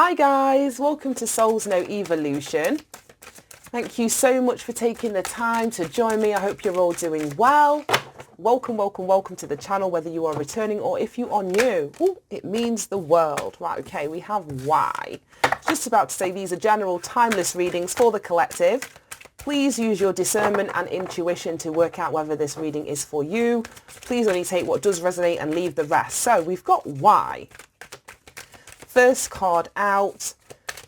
Hi guys, welcome to Soul's No Evolution. Thank you so much for taking the time to join me. I hope you're all doing well. Welcome to the channel, whether you are returning or if you are new. Ooh, it means the world. Right, okay, we have why. Just about to say these are general timeless readings for the collective. Please use your discernment and intuition to work out whether this reading is for you. Please only take what does resonate and leave the rest. So we've got why. First card out,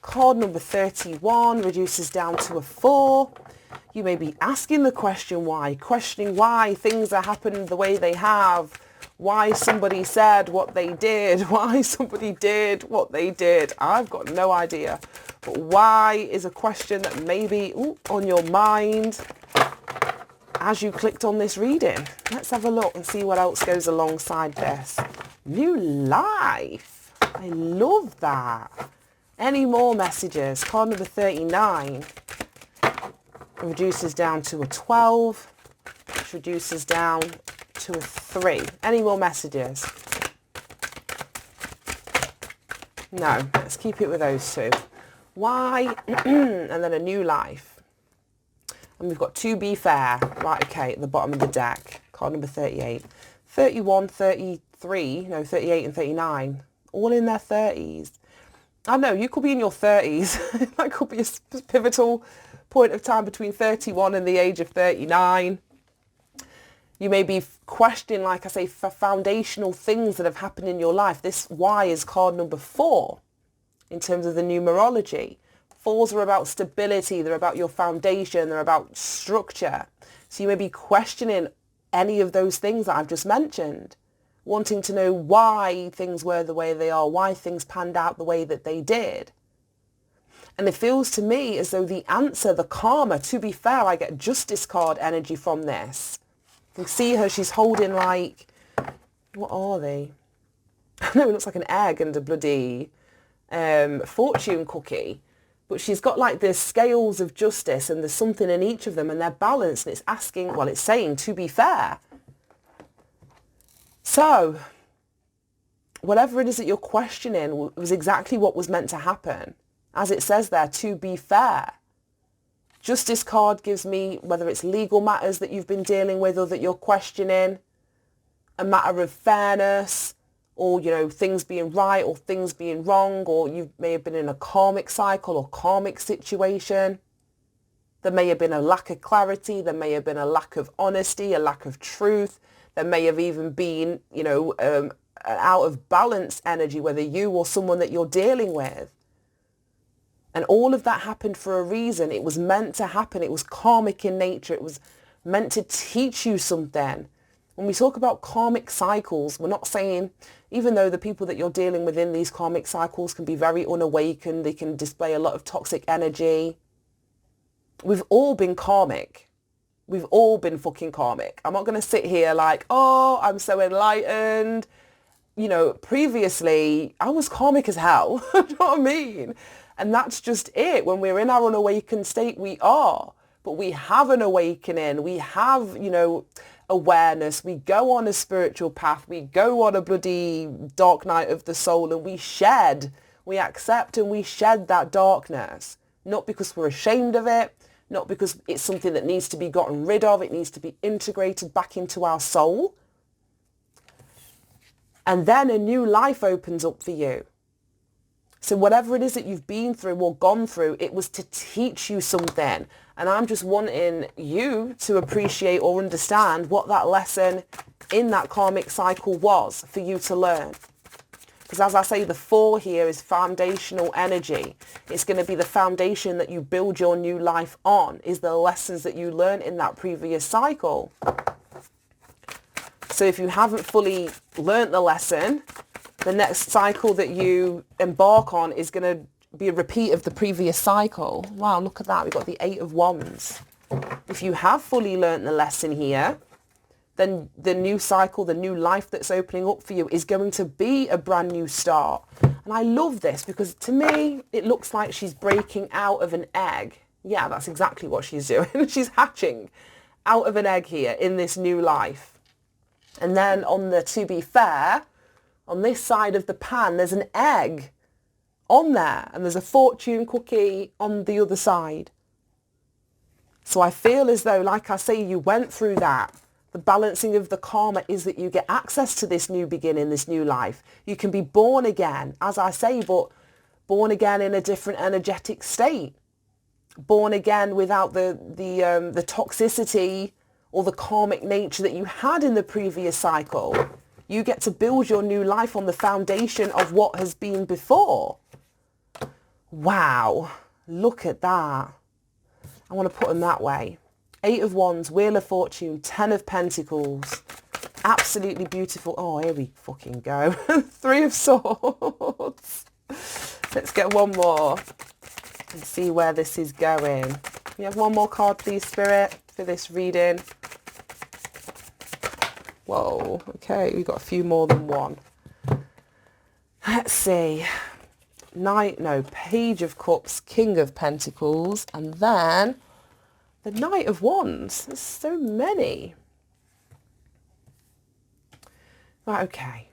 card number 31 reduces down to a 4. You may be asking the question why, questioning why things are happening the way they have, why somebody said what they did, why somebody did what they did. I've got no idea. But why is a question that may be on your mind as you clicked on this reading. Let's have a look and see what else goes alongside this. New life. I love that. Any more messages? Card number 39 reduces down to a 12, which reduces down to a 3. Any more messages? No, let's keep it with those two. Why? And then a new life. And we've got to be fair. Right, okay, at the bottom of the deck. Card number 38. 31, 33, no, 38 and 39. All in their 30s. I know, you could be in your 30s. That could be a pivotal point of time between 31 and the age of 39. You may be questioning, like I say, for foundational things that have happened in your life. This Y is card number 4 in terms of the numerology. 4s are about stability. They're about your foundation. They're about structure. So you may be questioning any of those things that I've just mentioned. Wanting to know why things were the way they are, why things panned out the way that they did. And it feels to me as though the answer, the karma, to be fair, I get justice card energy from this. You can see her, she's holding like, what are they? I know it looks like an egg and a bloody fortune cookie. But she's got like the scales of justice and there's something in each of them and they're balanced and it's asking, well, it's saying to be fair. So, whatever it is that you're questioning was exactly what was meant to happen. As it says there, to be fair. Justice card gives me, whether it's legal matters that you've been dealing with or that you're questioning, a matter of fairness, or, you know, things being right or things being wrong, or you may have been in a karmic cycle or karmic situation. There may have been a lack of clarity. There may have been a lack of honesty, a lack of truth. There may have even been, you know, an out of balance energy, whether you or someone that you're dealing with. And all of that happened for a reason. It was meant to happen. It was karmic in nature. It was meant to teach you something. When we talk about karmic cycles, we're not saying, even though the people that you're dealing with in these karmic cycles can be very unawakened, they can display a lot of toxic energy. We've all been karmic. We've all been fucking karmic. I'm not going to sit here like, oh, I'm so enlightened. You know, previously, I was karmic as hell. You know what I mean? And that's just it. When we're in our unawakened state, we are. But we have an awakening. We have, you know, awareness. We go on a spiritual path. We go on a bloody dark night of the soul and we shed. We accept and we shed that darkness. Not because we're ashamed of it. Not because it's something that needs to be gotten rid of. It needs to be integrated back into our soul. And then a new life opens up for you. So whatever it is that you've been through or gone through, it was to teach you something. And I'm just wanting you to appreciate or understand what that lesson in that karmic cycle was for you to learn. Because as I say, the 4 here is foundational energy. It's going to be the foundation that you build your new life on, is the lessons that you learned in that previous cycle. So if you haven't fully learnt the lesson, the next cycle that you embark on is going to be a repeat of the previous cycle. Wow, look at that. We've got the 8 of Wands. If you have fully learnt the lesson here, then the new cycle, the new life that's opening up for you is going to be a brand new start. And I love this because to me, it looks like she's breaking out of an egg. Yeah, that's exactly what she's doing. She's hatching out of an egg here in this new life. And then on the to be fair, on this side of the pan, there's an egg on there, and there's a fortune cookie on the other side. So I feel as though, like I say, you went through that. The balancing of the karma is that you get access to this new beginning, this new life. You can be born again, as I say, but born again in a different energetic state. Born again without the toxicity or the karmic nature that you had in the previous cycle. You get to build your new life on the foundation of what has been before. Wow, look at that. I want to put them that way. 8 of Wands, Wheel of Fortune, 10 of Pentacles. Absolutely beautiful. Oh, here we fucking go. 3 of Swords. Let's get one more and see where this is going. Can you have one more card, please, Spirit, for this reading? Whoa, okay, we've got a few more than one. Let's see. Page of Cups, King of Pentacles, and then the Knight of Wands. There's so many. Right, okay.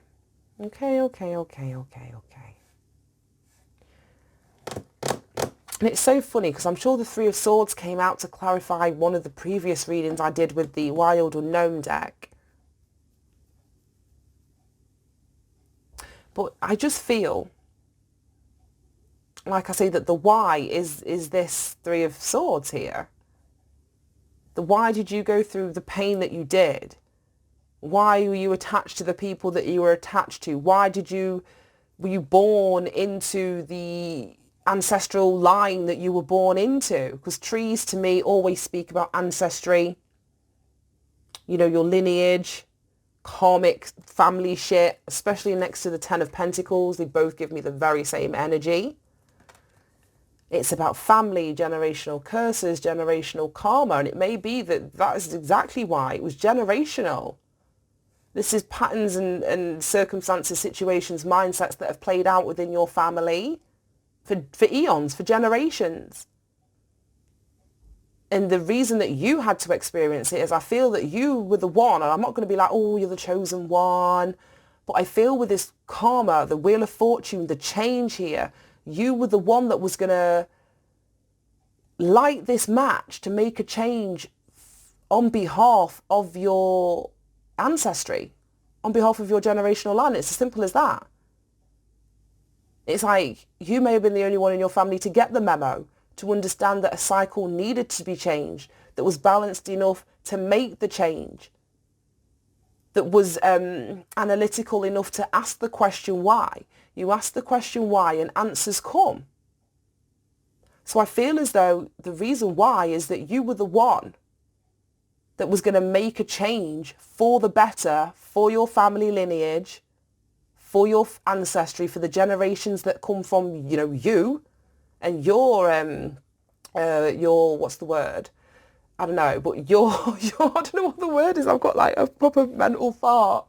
And it's so funny because I'm sure the 3 of Swords came out to clarify one of the previous readings I did with the Wild Unknown deck. But I just feel, like I say, that the why is this 3 of Swords here. The why did you go through the pain that you did? Why were you attached to the people that you were attached to? Why were you born into the ancestral line that you were born into? Because trees to me always speak about ancestry, you know, your lineage, karmic family shit, especially next to the 10 of Pentacles. They both give me the very same energy. It's about family, generational curses, generational karma, and it may be that is exactly why. It was generational. This is patterns and circumstances, situations, mindsets that have played out within your family for eons, for generations. And the reason that you had to experience it is I feel that you were the one, and I'm not going to be like, oh, you're the chosen one, but I feel with this karma, the Wheel of Fortune, the change here, you were the one that was going to light this match to make a change on behalf of your ancestry, on behalf of your generational line. It's as simple as that. It's like you may have been the only one in your family to get the memo, to understand that a cycle needed to be changed, that was balanced enough to make the change, that was analytical enough to ask the question why. You ask the question why and answers come. So I feel as though the reason why is that you were the one that was going to make a change for the better, for your family lineage, for your ancestry, for the generations that come from, you know, you and your what's the word? I don't know, but your I don't know what the word is. I've got like a proper mental fart.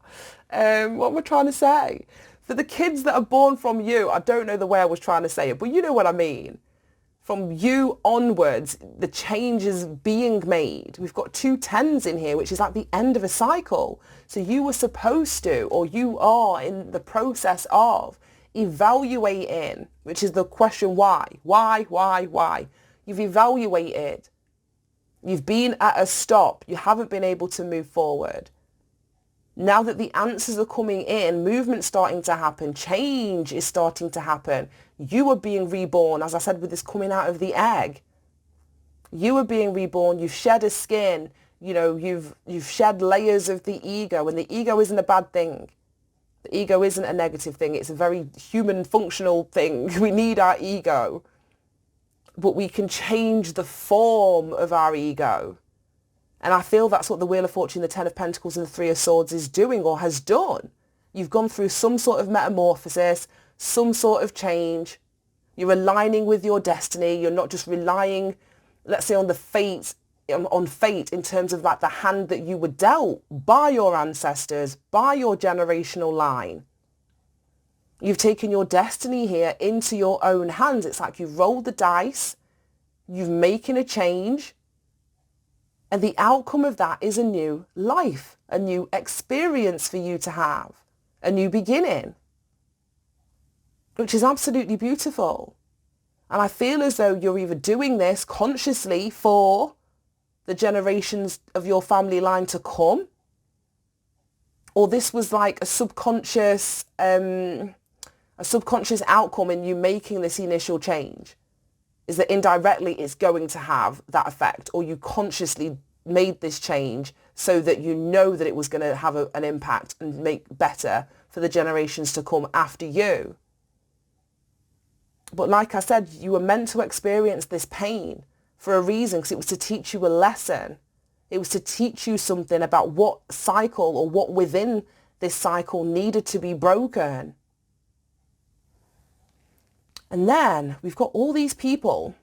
What am I trying to say? For the kids that are born from you, I don't know the way I was trying to say it, but you know what I mean. From you onwards, the change is being made. We've got 2 10s in here, which is like the end of a cycle. So you were supposed to, or you are in the process of evaluating, which is the question why. Why? You've evaluated. You've been at a stop. You haven't been able to move forward. Now that the answers are coming in, movement's starting to happen, change is starting to happen. You are being reborn, as I said, with this coming out of the egg. You are being reborn. You've shed a skin. You know, you've shed layers of the ego, and the ego isn't a bad thing. The ego isn't a negative thing. It's a very human, functional thing. We need our ego, but we can change the form of our ego. And I feel that's what the Wheel of Fortune, the 10 of Pentacles and the 3 of Swords is doing, or has done. You've gone through some sort of metamorphosis, some sort of change. You're aligning with your destiny. You're not just relying, let's say, on fate in terms of like the hand that you were dealt by your ancestors, by your generational line. You've taken your destiny here into your own hands. It's like you've rolled the dice. You're making a change. And the outcome of that is a new life, a new experience for you to have, a new beginning. which is absolutely beautiful. And I feel as though you're either doing this consciously for the generations of your family line to come, or this was like a subconscious outcome in you making this initial change, is that indirectly it's going to have that effect, or you consciously made this change so that you know that it was going to have an impact and make better for the generations to come after you. But like I said, you were meant to experience this pain for a reason, because it was to teach you a lesson. It was to teach you something about what cycle or what within this cycle needed to be broken. And then we've got all these people,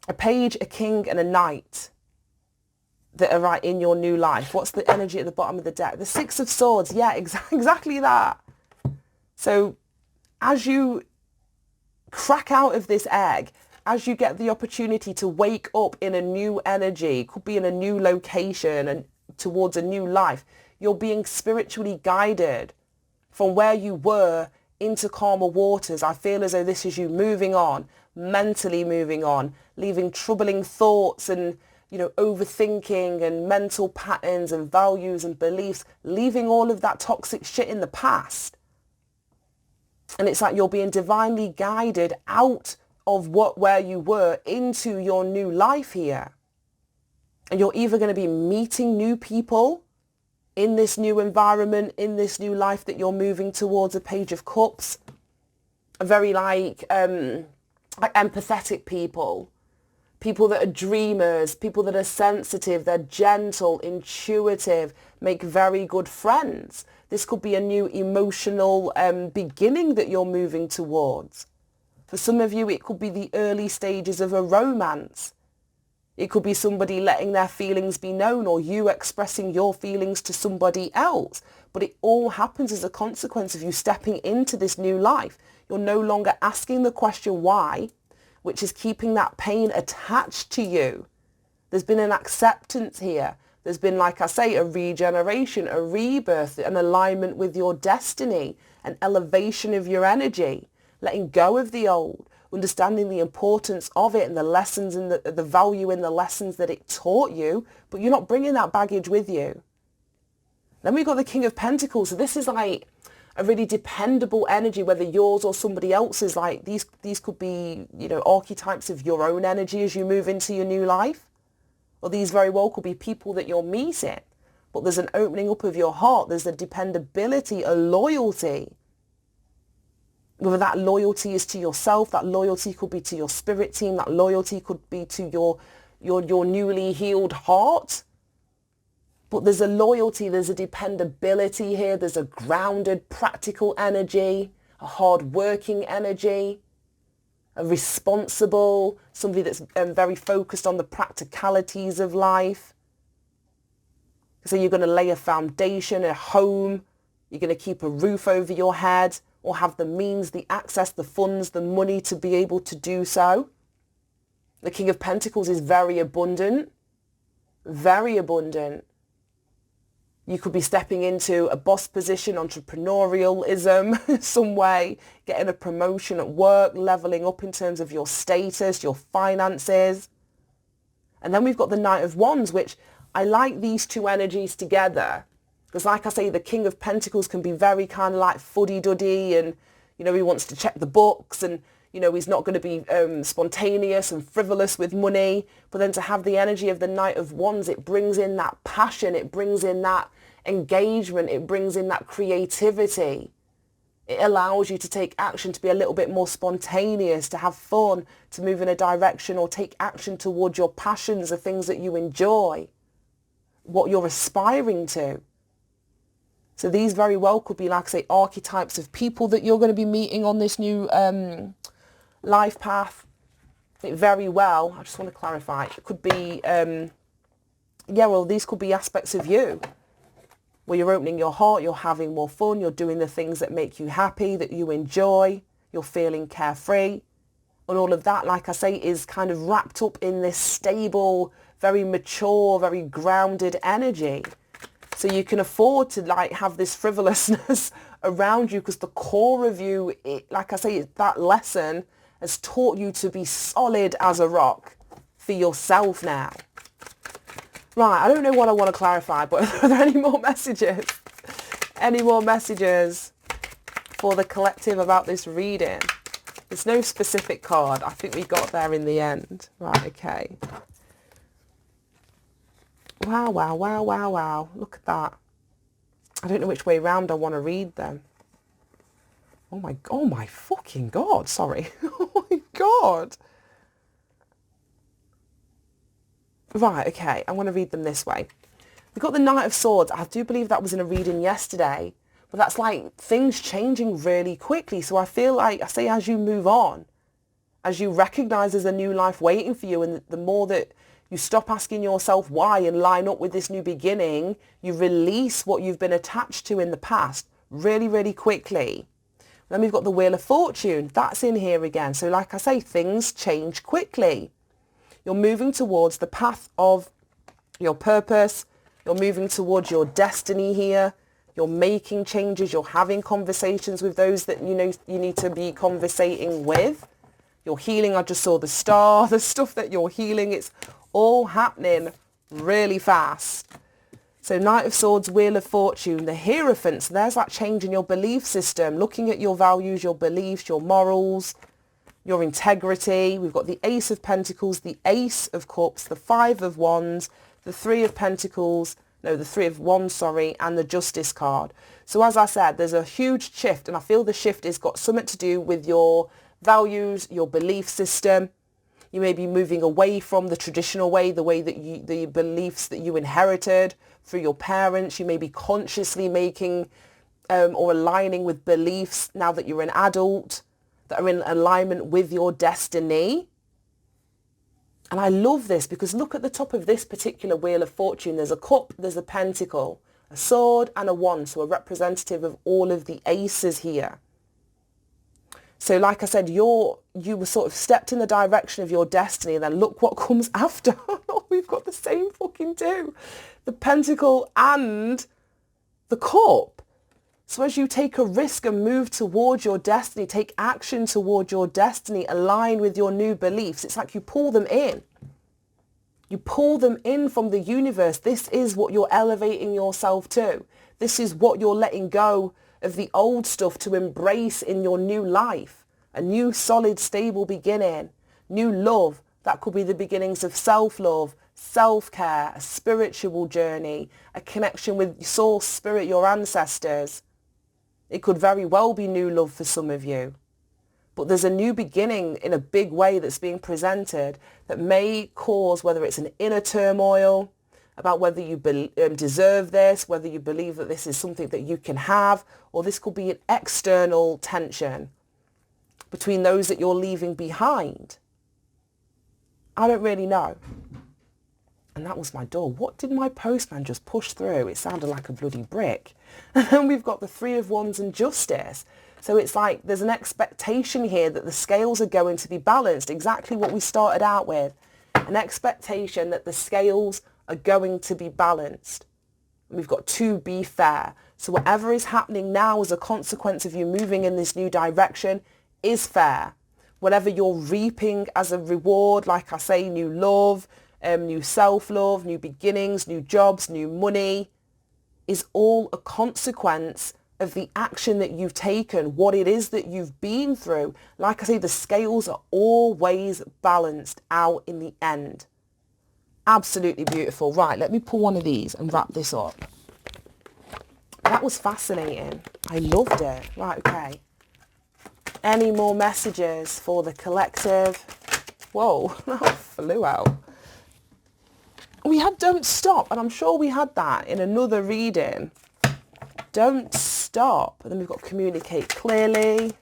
a page, a king, and a knight, that are right in your new life. What's the energy at the bottom of the deck? The Six of Swords. Yeah, exactly that. So as you crack out of this egg, as you get the opportunity to wake up in a new energy, could be in a new location and towards a new life, you're being spiritually guided from where you were into calmer waters. I feel as though this is you moving on, mentally moving on, leaving troubling thoughts and, overthinking and mental patterns and values and beliefs, leaving all of that toxic shit in the past. And it's like you're being divinely guided out of where you were into your new life here. And you're either going to be meeting new people in this new environment, in this new life that you're moving towards, a Page of Cups, a very like empathetic people that are dreamers, people that are sensitive, they're gentle, intuitive, make very good friends. This could be a new emotional beginning that you're moving towards. For some of you, it could be the early stages of a romance. It could be somebody letting their feelings be known, or you expressing your feelings to somebody else. But it all happens as a consequence of you stepping into this new life. You're no longer asking the question why, which is keeping that pain attached to you. There's been an acceptance here. There's been, like I say, a regeneration, a rebirth, an alignment with your destiny, an elevation of your energy, letting go of the old, understanding the importance of it and the lessons and the value in the lessons that it taught you, but you're not bringing that baggage with you. Then we've got the King of Pentacles. So this is like a really dependable energy, whether yours or somebody else's. Like these could be, archetypes of your own energy as you move into your new life. Or these very well could be people that you're meeting. But there's an opening up of your heart. There's a dependability, a loyalty. Whether that loyalty is to yourself, that loyalty could be to your spirit team, that loyalty could be to your newly healed heart. But there's a loyalty, there's a dependability here, there's a grounded, practical energy, a hard-working energy, a responsible, somebody that's very focused on the practicalities of life. So you're going to lay a foundation, a home, you're going to keep a roof over your head, or have the means, the access, the funds, the money to be able to do so. The King of Pentacles is very abundant, very abundant. You could be stepping into a boss position, entrepreneurialism, some way, getting a promotion at work, leveling up in terms of your status, your finances. And then we've got the Knight of Wands, which I like these two energies together. Because like I say, the King of Pentacles can be very kind of like fuddy-duddy and, he wants to check the books and, he's not going to be spontaneous and frivolous with money. But then to have the energy of the Knight of Wands, it brings in that passion, it brings in that engagement, it brings in that creativity. It allows you to take action, to be a little bit more spontaneous, to have fun, to move in a direction or take action towards your passions, the things that you enjoy, what you're aspiring to. So these very well could be, like I say, archetypes of people that you're going to be meeting on this new life path. It very well, I just want to clarify, it could be, these could be aspects of you where you're opening your heart, you're having more fun, you're doing the things that make you happy, that you enjoy, you're feeling carefree. And all of that, like I say, is kind of wrapped up in this stable, very mature, very grounded energy. So you can afford to have this frivolousness around you, because the core of you, like I say, that lesson has taught you to be solid as a rock for yourself now. Right, I don't know what I want to clarify, but are there any more messages? Any more messages for the collective about this reading? There's no specific card. I think we got there in the end. Right, okay. Wow, wow, wow, wow, wow. Look at that. I don't know which way round I want to read them. Oh my fucking God. Sorry. Oh my God. Right, okay. I'm going to read them this way. We got the Knight of Swords. I do believe that was in a reading yesterday. But that's like things changing really quickly. So I feel like, I say, as you move on, as you recognize there's a new life waiting for you, and the more that you stop asking yourself why and line up with this new beginning, you release what you've been attached to in the past really, really quickly. Then we've got the Wheel of Fortune. That's in here again. So like I say, things change quickly. You're moving towards the path of your purpose. You're moving towards your destiny here. You're making changes. You're having conversations with those that you know you need to be conversating with. You're healing. I just saw the star, the stuff that you're healing. It's all happening really fast. So Knight of Swords, Wheel of Fortune, the Hierophant. So there's that change in your belief system, looking at your values, your beliefs, your morals, your integrity. We've got the Ace of Pentacles, the Ace of Cups, the Five of Wands, the Three of Pentacles, no, the Three of Wands, sorry, and the Justice card. So as I said, there's a huge shift, and I feel the shift has got something to do with your values, your belief system. You may be moving away from the traditional way, the way that the beliefs that you inherited through your parents. You may be consciously making or aligning with beliefs now that you're an adult that are in alignment with your destiny. And I love this because look at the top of this particular Wheel of Fortune. There's a cup, there's a pentacle, a sword and a wand. So a representative of all of the aces here. So like I said, you were sort of stepped in the direction of your destiny, and then look what comes after. We've got the same fucking two. The pentacle and the cup. So as you take a risk and move towards your destiny, take action towards your destiny, align with your new beliefs, it's like you pull them in. You pull them in from the universe. This is what you're elevating yourself to. This is what you're letting go of the old stuff to embrace in your new life. A new, solid, stable beginning. New love. That could be the beginnings of self-love, self-care, a spiritual journey, a connection with your source, spirit, your ancestors. It could very well be new love for some of you. But there's a new beginning in a big way that's being presented that may cause, whether it's an inner turmoil about whether you deserve this, whether you believe that this is something that you can have, or this could be an external tension between those that you're leaving behind. I don't really know. And that was my door. What did my postman just push through? It sounded like a bloody brick. And then we've got the Three of Wands and Justice. So it's like there's an expectation here that the scales are going to be balanced. Exactly what we started out with. An expectation that the scales are going to be balanced. And we've got to be fair. So whatever is happening now as a consequence of you moving in this new direction is fair. Whatever you're reaping as a reward, like I say, new love, new self-love, new beginnings, new jobs, new money, is all a consequence of the action that you've taken, what it is that you've been through. Like I say, the scales are always balanced out in the end. Absolutely beautiful. Right, let me pull one of these and wrap this up. That was fascinating. I loved it. Right, okay. Any more messages for the collective? Whoa, that flew out. We had Don't Stop, and I'm sure we had that in another reading. Don't stop. And then we've got Communicate Clearly.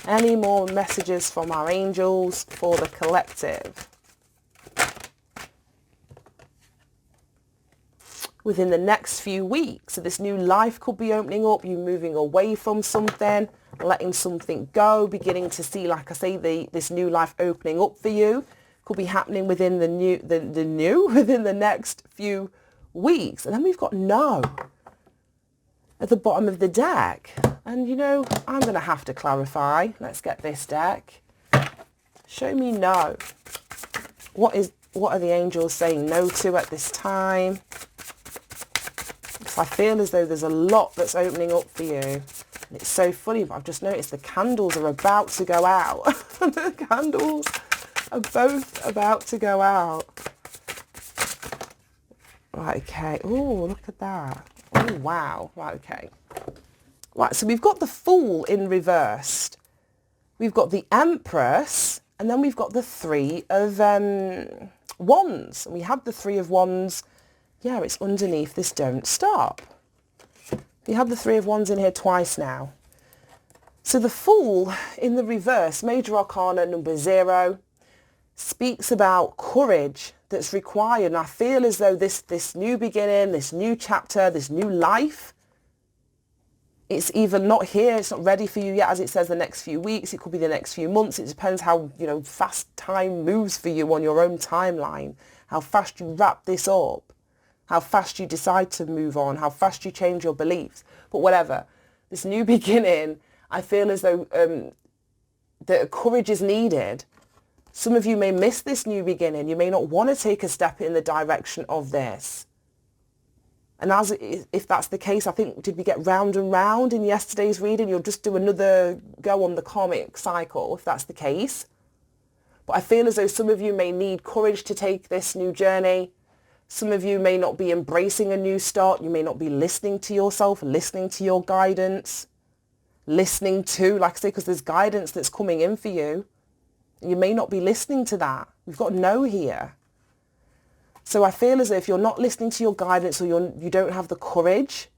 Any more messages from our angels for the collective? Within the next few weeks. So this new life could be opening up, you moving away from something, letting something go, beginning to see, like I say, this new life opening up for you. Could be happening within within the next few weeks. And then we've got no. at the bottom of the deck. And you know, I'm going to have to clarify. Let's get this deck. Show me no. What are the angels saying no to at this time? Because I feel as though there's a lot that's opening up for you. And it's so funny, but I've just noticed the candles are about to go out. The candles are both about to go out. Right, okay. Oh, look at that. Oh, wow. Right, okay. Right, so we've got the Fool in reversed. We've got the Empress, and then we've got the Three of Wands. And we have the Three of Wands. Yeah, it's underneath this Don't Stop. We have the Three of Wands in here twice now. So the Fool in the reverse, Major Arcana number 0, speaks about courage that's required. And I feel as though this new beginning, this new chapter, this new life, it's either not here, it's not ready for you yet, as it says, the next few weeks. It could be the next few months. It depends how, you know, fast time moves for you on your own timeline, how fast you wrap this up, how fast you decide to move on, how fast you change your beliefs. But whatever, this new beginning, I feel as though that courage is needed. Some of you may miss this new beginning. You may not want to take a step in the direction of this. And if that's the case, I think, did we get round and round in yesterday's reading? You'll just do another go on the karmic cycle, if that's the case. But I feel as though some of you may need courage to take this new journey. Some of you may not be embracing a new start. You may not be listening to yourself, listening to your guidance, listening to, like I say, because there's guidance that's coming in for you. You may not be listening to that. We've got no here. So I feel as if you're not listening to your guidance, or you don't have the courage.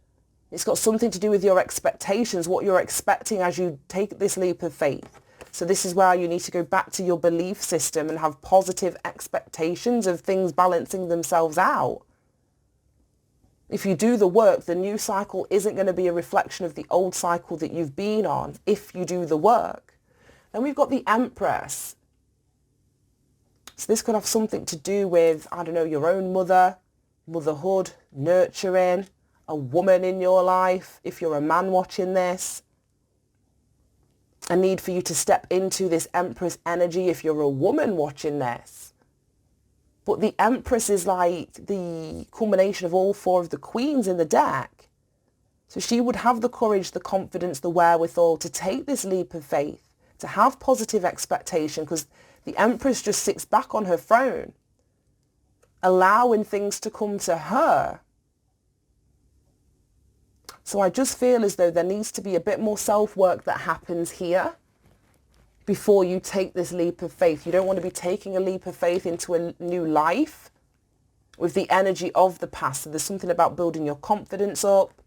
It's got something to do with your expectations, what you're expecting as you take this leap of faith. So this is where you need to go back to your belief system and have positive expectations of things balancing themselves out. If you do the work, the new cycle isn't going to be a reflection of the old cycle that you've been on if you do the work. Then we've got the Empress. So this could have something to do with, I don't know, your own mother, motherhood, nurturing, a woman in your life. If you're a man watching this, a need for you to step into this Empress energy if you're a woman watching this. But the Empress is like the culmination of all 4 of the queens in the deck. So she would have the courage, the confidence, the wherewithal to take this leap of faith, to have positive expectation, because the Empress just sits back on her throne, allowing things to come to her. So I just feel as though there needs to be a bit more self-work that happens here before you take this leap of faith. You don't want to be taking a leap of faith into a new life with the energy of the past. So there's something about building your confidence up.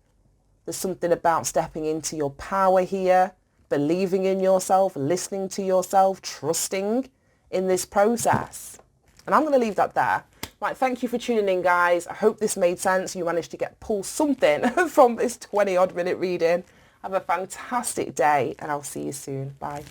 There's something about stepping into your power here, believing in yourself, listening to yourself, trusting in this process. And I'm going to leave that there. Right, thank you for tuning in, guys. I hope this made sense. You managed to pull something from this 20-odd minute reading. Have a fantastic day, and I'll see you soon. Bye.